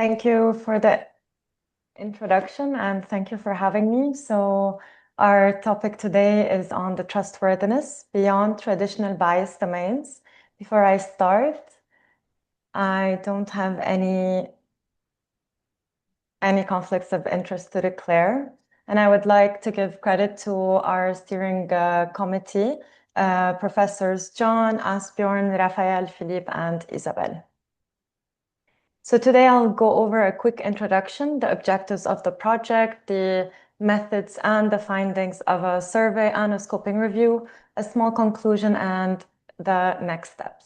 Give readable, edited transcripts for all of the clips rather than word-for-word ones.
Thank you for the introduction and thank you for having me. So our topic today is on the trustworthiness beyond traditional bias domains. Before I start, I don't have any conflicts of interest to declare. And I would like to give credit to our steering committee, Professors John, Asbjorn, Raphael, Philippe, and Isabel. So today I'll go over a quick introduction, the objectives of the project, the methods and the findings of a survey and a scoping review, a small conclusion, and the next steps.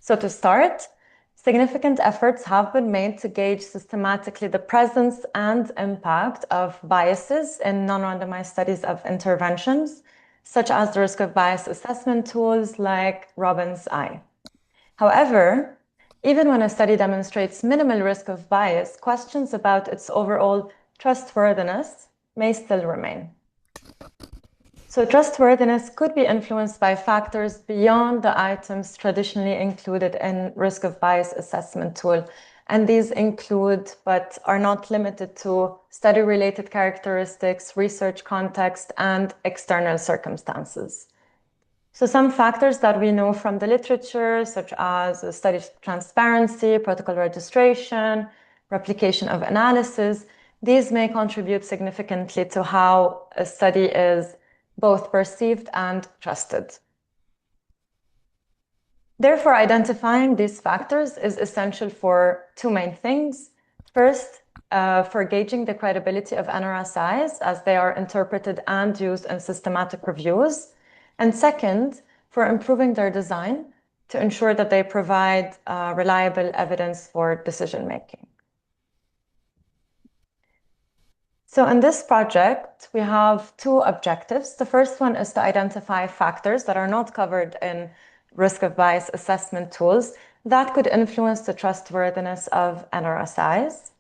So to start, significant efforts have been made to gauge systematically the presence and impact of biases in non-randomized studies of interventions, such as the risk of bias assessment tools like Robbins I. However, even when a study demonstrates minimal risk of bias, questions about its overall trustworthiness may still remain. So trustworthiness could be influenced by factors beyond the items traditionally included in risk of bias assessment tool. And these include, but are not limited to, study-related characteristics, research context, and external circumstances. So some factors that we know from the literature, such as study transparency, protocol registration, replication of analysis, these may contribute significantly to how a study is both perceived and trusted. Therefore, identifying these factors is essential for two main things. First, for gauging the credibility of NRSIs as they are interpreted and used in systematic reviews. And second, for improving their design to ensure that they provide reliable evidence for decision-making. So in this project, we have two objectives. The first one is to identify factors that are not covered in risk of bias assessment tools that could influence the trustworthiness of NRSIs.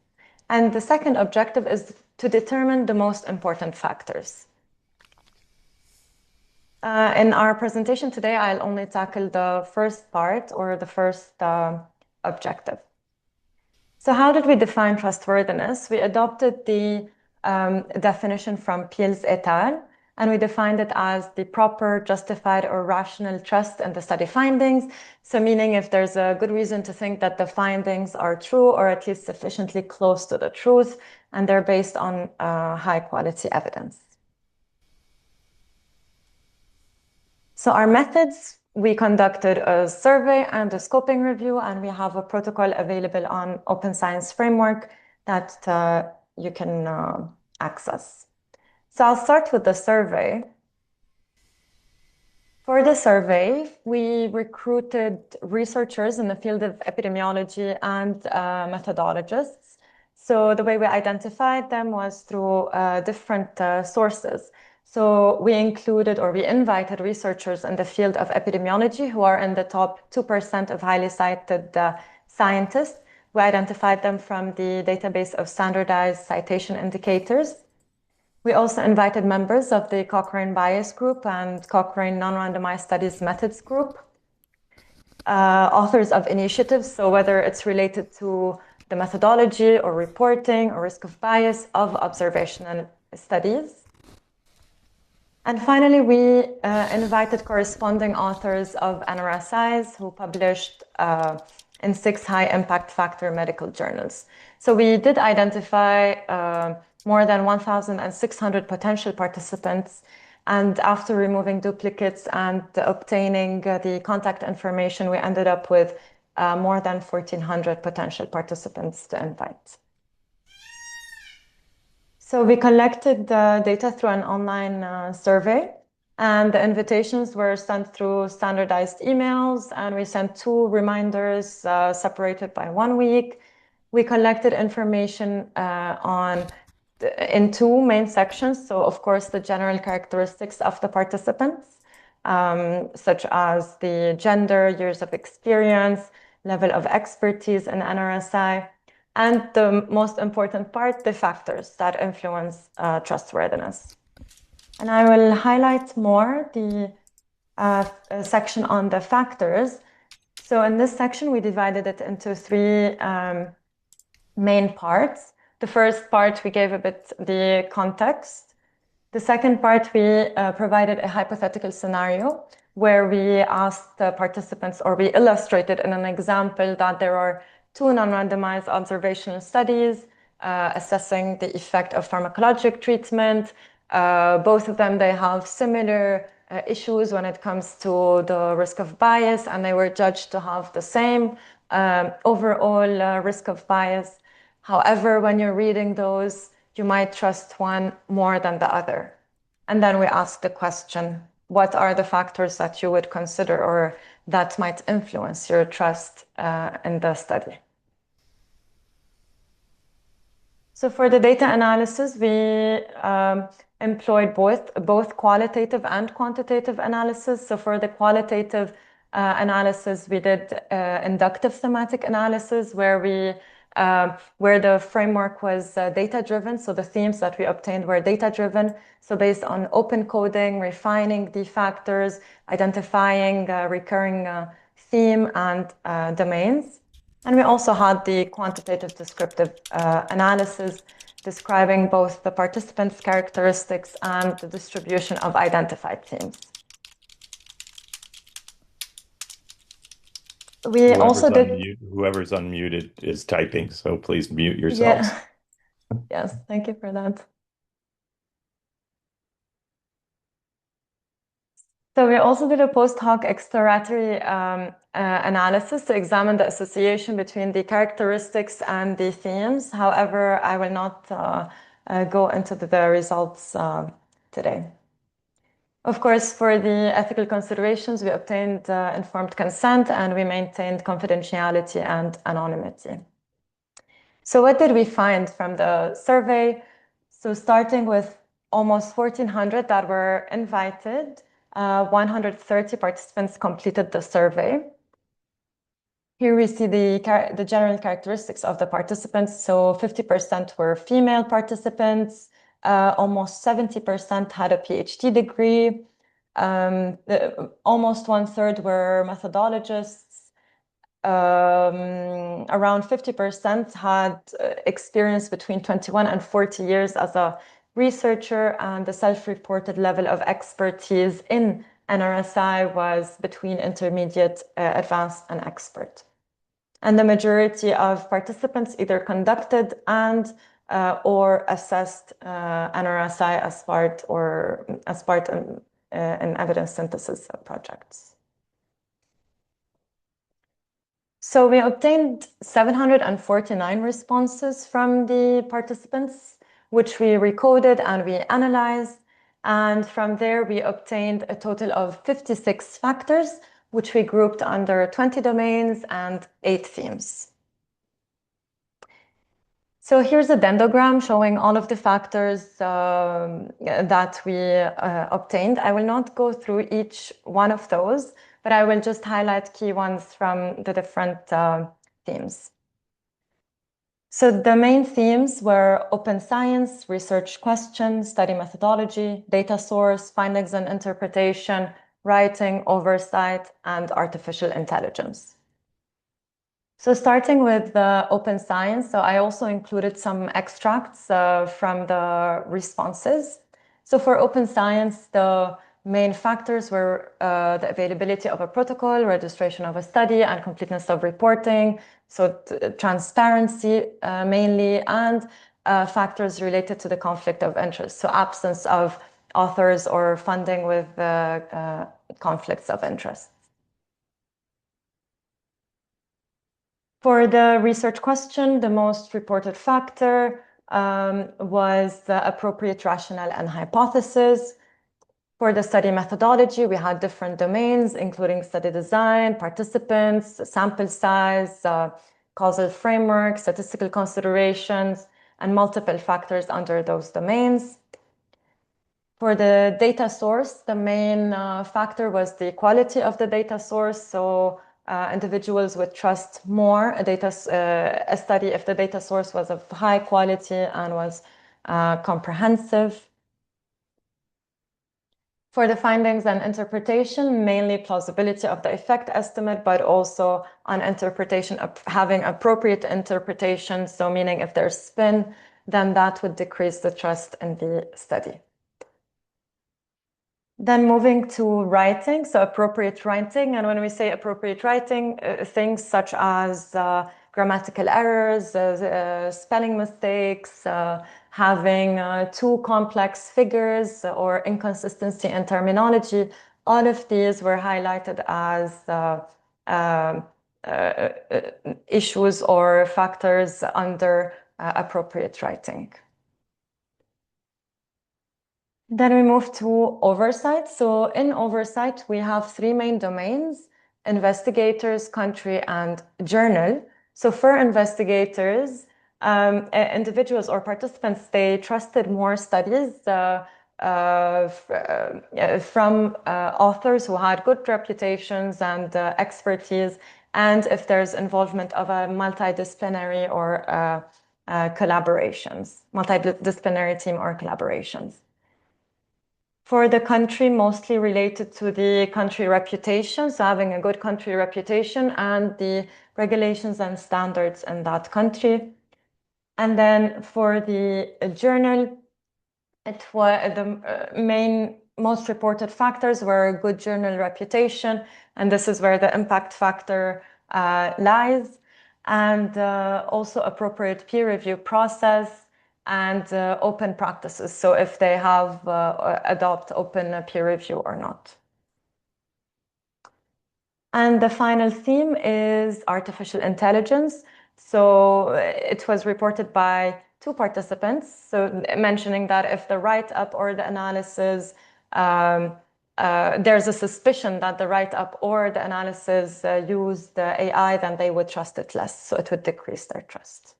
And the second objective is to determine the most important factors. In our presentation today, I'll only tackle the first part or the first objective. So how did we define trustworthiness? We adopted the definition from Peels et al., and we defined it as the proper, justified, or rational trust in the study findings. So meaning if there's a good reason to think that the findings are true or at least sufficiently close to the truth, and they're based on high quality evidence. So our methods, we conducted a survey and a scoping review, and we have a protocol available on Open Science Framework that you can access. So I'll start with the survey. For the survey, we recruited researchers in the field of epidemiology and methodologists. So the way we identified them was through different sources. So we included or we invited researchers in the field of epidemiology who are in the top 2% of highly cited scientists. We identified them from the database of standardized citation indicators. We also invited members of the Cochrane Bias Group and Cochrane Non-Randomized Studies Methods Group, authors of initiatives, so whether it's related to the methodology or reporting or risk of bias of observational studies. And finally, we invited corresponding authors of NRSIs who published in 6 high-impact factor medical journals. So we did identify more than 1,600 potential participants. And after removing duplicates and obtaining the contact information, we ended up with more than 1,400 potential participants to invite. So we collected the data through an online survey, and the invitations were sent through standardized emails, and we sent 2 reminders separated by 1 week. We collected information in 2 main sections. So of course, the general characteristics of the participants, such as the gender, years of experience, level of expertise in NRSI, and the most important part, the factors that influence trustworthiness. And I will highlight more the section on the factors. So in this section, we divided it into three main parts. The first part, we gave a bit the context. The second part, we provided a hypothetical scenario where we asked the participants, or we illustrated in an example, that there are two non-randomized observational studies assessing the effect of pharmacologic treatment. Both of them, they have similar issues when it comes to the risk of bias, and they were judged to have the same overall risk of bias. However, when you're reading those, you might trust one more than the other. And then we ask the question, what are the factors that you would consider or that might influence your trust in the study? So for the data analysis, we employed both qualitative and quantitative analysis. So for the qualitative analysis, we did inductive thematic analysis where the framework was data-driven. So the themes that we obtained were data-driven. So based on open coding, refining the factors, identifying recurring theme and domains. And we also had the quantitative descriptive analysis describing both the participants' characteristics and the distribution of identified themes. We also did... Whoever's unmuted is typing, so please mute yourselves. Yeah. Yes, thank you for that. So we also did a post hoc exploratory analysis to examine the association between the characteristics and the themes. However, I will not go into the results today. Of course, for the ethical considerations, we obtained informed consent and we maintained confidentiality and anonymity. So what did we find from the survey? So starting with almost 1,400 that were invited, 130 participants completed the survey. Here we see the general characteristics of the participants. So 50% were female participants, almost 70% had a PhD degree, almost 1/3 were methodologists, around 50% had experience between 21 and 40 years as a researcher, and the self-reported level of expertise in NRSI was between intermediate, advanced, and expert. And the majority of participants either conducted and or assessed NRSI as part in evidence synthesis projects. So we obtained 749 responses from the participants, which we recorded and we analyzed. And from there, we obtained a total of 56 factors, which we grouped under 20 domains and 8 themes. So here's a dendrogram showing all of the factors that we obtained. I will not go through each one of those, but I will just highlight key ones from the different themes. So the main themes were open science, research question, study methodology, data source, findings and interpretation, writing, oversight, and artificial intelligence. So starting with the open science, so I also included some extracts from the responses. So for open science, the main factors were the availability of a protocol, registration of a study, and completeness of reporting. So transparency mainly, and factors related to the conflict of interest. So absence of authors or funding with conflicts of interest. For the research question, the most reported factor was the appropriate rationale and hypothesis. For the study methodology, we had different domains, including study design, participants, sample size, causal framework, statistical considerations, and multiple factors under those domains. For the data source, the main factor was the quality of the data source. So individuals would trust more a study if the data source was of high quality and was comprehensive. For the findings and interpretation, mainly plausibility of the effect estimate, but also on interpretation of having appropriate interpretation. So meaning if there's spin, then that would decrease the trust in the study. Then moving to writing, so appropriate writing. And when we say appropriate writing, things such as grammatical errors, spelling mistakes, having too complex figures or inconsistency in terminology, all of these were highlighted as issues or factors under appropriate writing. Then we move to oversight. So in oversight, we have three main domains: investigators, country, and journal. So for investigators, individuals or participants, they trusted more studies from authors who had good reputations and expertise, and if there's involvement of a multidisciplinary or collaborations, multidisciplinary team or collaborations. For the country, mostly related to the country reputation, so having a good country reputation and the regulations and standards in that country. And then for the journal, it was the main most reported factors were good journal reputation, and this is where the impact factor lies, and also appropriate peer review process and open practices. So if they have adopt open peer review or not. And the final theme is artificial intelligence. So it was reported by two participants. So mentioning that if the write-up or the analysis, there's a suspicion that the write-up or the analysis used the AI, then they would trust it less. So it would decrease their trust.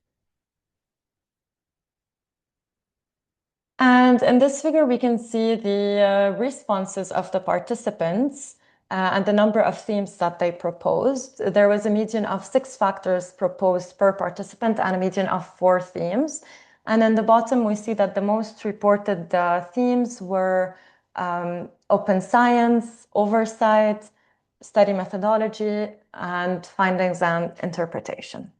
And in this figure, we can see the responses of the participants and the number of themes that they proposed. There was a median of 6 factors proposed per participant and a median of 4 themes. And in the bottom, we see that the most reported themes were open science, oversight, study methodology, and findings and interpretation.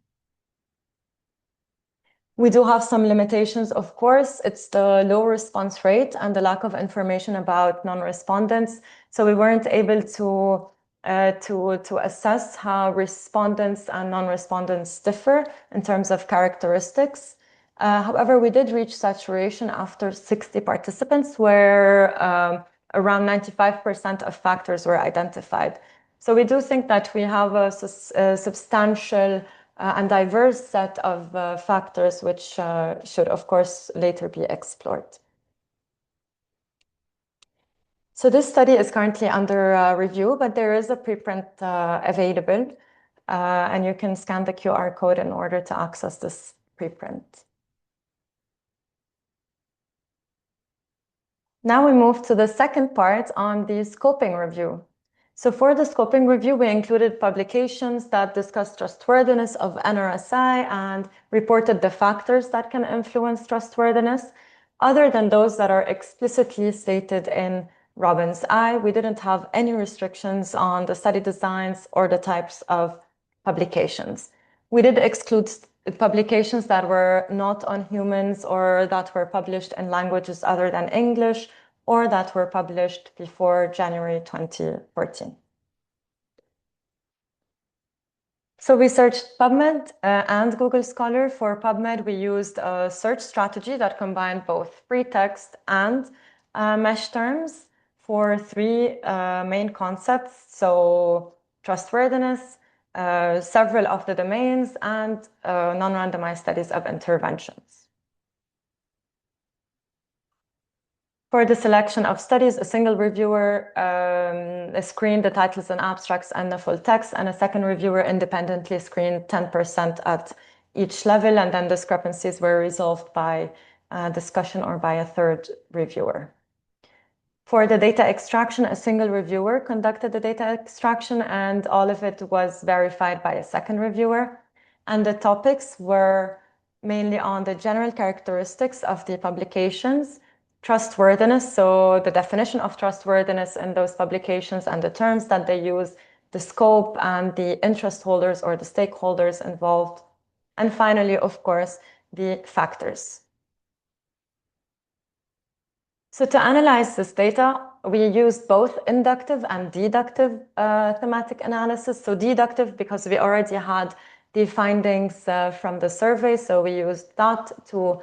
We do have some limitations, of course. It's the low response rate and the lack of information about non-respondents. So we weren't able to assess how respondents and non-respondents differ in terms of characteristics. However, we did reach saturation after 60 participants, where around 95% of factors were identified. So we do think that we have a substantial and diverse set of factors which should, of course, later be explored. So this study is currently under review, but there is a preprint available, and you can scan the QR code in order to access this preprint. Now we move to the second part on the scoping review. So for the scoping review, we included publications that discuss trustworthiness of NRSI and reported the factors that can influence trustworthiness. Other than those that are explicitly stated in Robbins I, we didn't have any restrictions on the study designs or the types of publications. We did exclude publications that were not on humans or that were published in languages other than English, or that were published before January 2014. So we searched PubMed and Google Scholar. For PubMed, we used a search strategy that combined both free text and mesh terms for 3 main concepts. So trustworthiness, several of the domains, and non-randomized studies of interventions. For the selection of studies, a single reviewer screened the titles and abstracts and the full text, and a second reviewer independently screened 10% at each level, and then discrepancies were resolved by discussion or by a third reviewer. For the data extraction, a single reviewer conducted the data extraction, and all of it was verified by a second reviewer. And the topics were mainly on the general characteristics of the publications, trustworthiness, so the definition of trustworthiness in those publications and the terms that they use, the scope and the interest holders or the stakeholders involved, and finally, of course, the factors. So to analyze this data, we used both inductive and deductive thematic analysis. So deductive because we already had the findings from the survey, so we used that to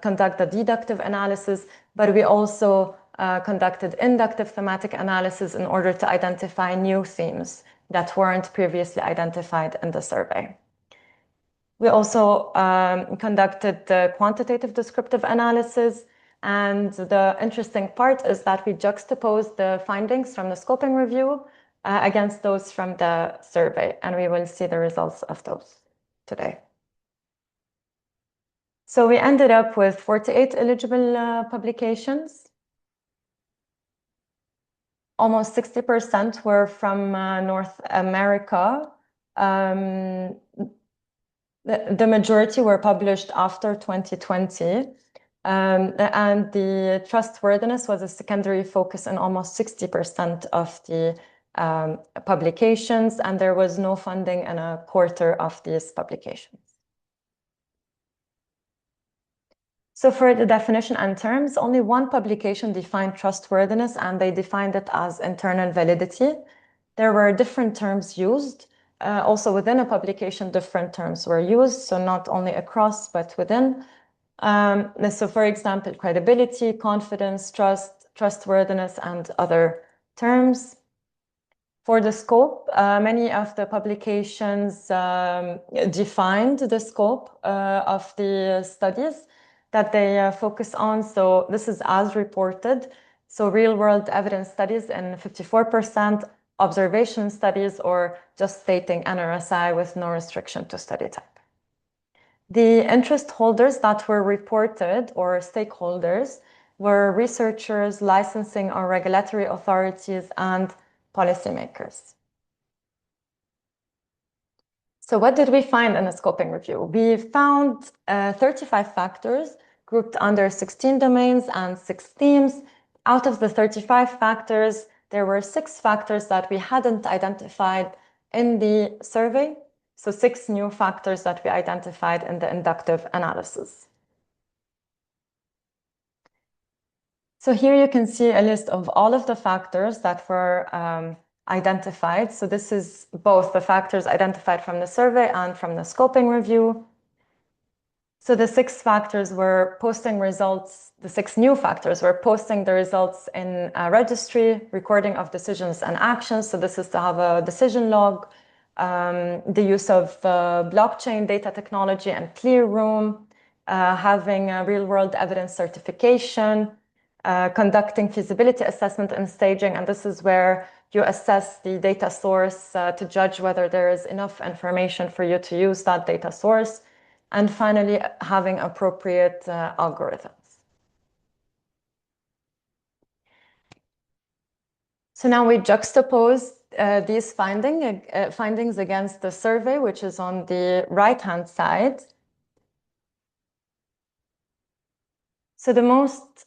conduct the deductive analysis, but we also conducted inductive thematic analysis in order to identify new themes that weren't previously identified in the survey. We also conducted the quantitative descriptive analysis, and the interesting part is that we juxtaposed the findings from the scoping review against those from the survey, and we will see the results of those today. So we ended up with 48 eligible publications. Almost 60% were from North America. The majority were published after 2020. And the trustworthiness was a secondary focus in almost 60% of the publications, and there was no funding in a quarter of these publications. So for the definition and terms, only one publication defined trustworthiness, and they defined it as internal validity. There were different terms used. Also within a publication, different terms were used, so not only across, but within. So for example, credibility, confidence, trust, trustworthiness, and other terms. For the scope, many of the publications defined the scope of the studies that they focus on. So this is as reported. So real-world evidence studies in 54%, observation studies, or just stating NRSI with no restriction to study type. The interest holders that were reported, or stakeholders, were researchers, licensing or regulatory authorities, and policymakers. So what did we find in the scoping review? We found 35 factors grouped under 16 domains and 6 themes. Out of the 35 factors, there were 6 factors that we hadn't identified in the survey. So 6 new factors that we identified in the inductive analysis. So here you can see a list of all of the factors that were identified. So this is both the factors identified from the survey and from the scoping review. So the 6 factors were posting results, the 6 new factors were posting the results in a registry, recording of decisions and actions. So this is to have a decision log, the use of blockchain data technology and clear room, having a real-world evidence certification, conducting feasibility assessment and staging. And this is where you assess the data source to judge whether there is enough information for you to use that data source. And finally, having appropriate algorithms. So now we juxtapose these findings against the survey, which is on the right-hand side. So the most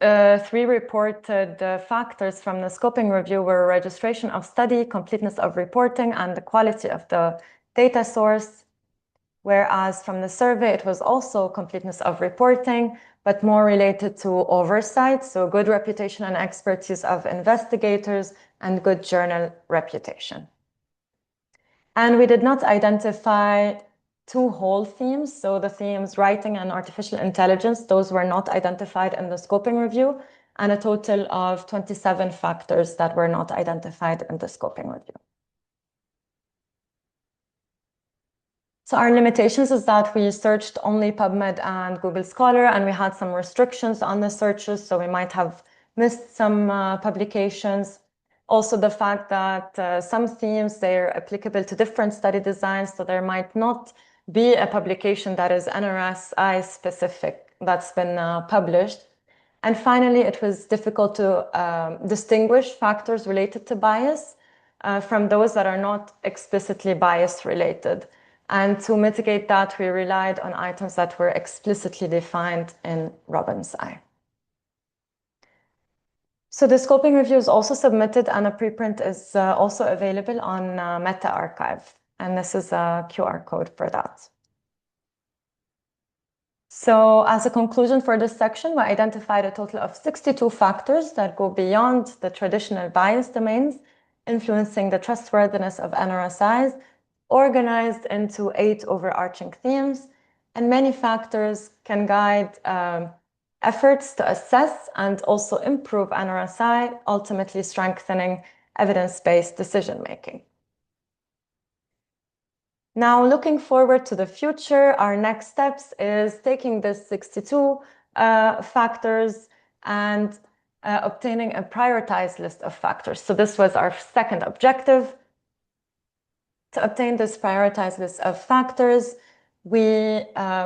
3 reported factors from the scoping review were registration of study, completeness of reporting, and the quality of the data source. Whereas from the survey, it was also completeness of reporting, but more related to oversight, so good reputation and expertise of investigators and good journal reputation. And we did not identify 2 whole themes, so the themes writing and artificial intelligence, those were not identified in the scoping review, and a total of 27 factors that were not identified in the scoping review. So our limitations is that we searched only PubMed and Google Scholar, and we had some restrictions on the searches, so we might have missed some publications. Also the fact that some themes, they're applicable to different study designs, so there might not be a publication that is NRSI specific that's been published. And finally, it was difficult to distinguish factors related to bias from those that are not explicitly bias related. And to mitigate that, we relied on items that were explicitly defined in Robbins' I. So the scoping review is also submitted, and a preprint is also available on Meta Archive. And this is a QR code for that. So as a conclusion for this section, we identified a total of 62 factors that go beyond the traditional bias domains, influencing the trustworthiness of NRSIs, organized into 8 overarching themes. And many factors can guide efforts to assess and also improve NRSI, ultimately strengthening evidence-based decision-making. Now, looking forward to the future, our next steps is taking the 62 factors and obtaining a prioritized list of factors. So this was our second objective. To obtain this prioritized list of factors, we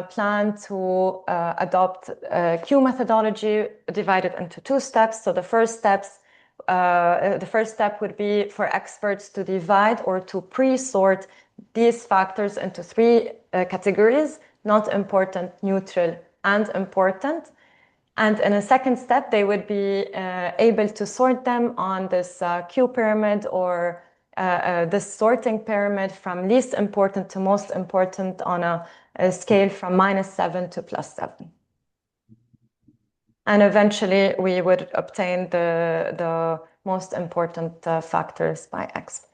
plan to adopt a Q methodology divided into 2 steps. So the first step would be for experts to divide or to pre-sort these factors into 3 categories: not important, neutral, and important. And in a second step, they would be able to sort them on this Q pyramid, or this sorting pyramid from least important to most important on a scale from -7 to +7. And eventually, we would obtain the most important factors by X.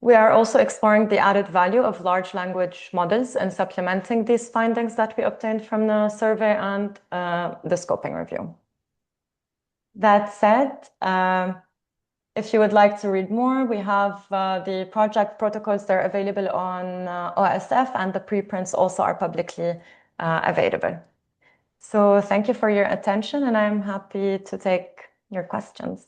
We are also exploring the added value of large language models and supplementing these findings that we obtained from the survey and the scoping review. That said, if you would like to read more, we have the project protocols. They're available on OSF, and the preprints also are publicly available. So thank you for your attention, and I'm happy to take your questions.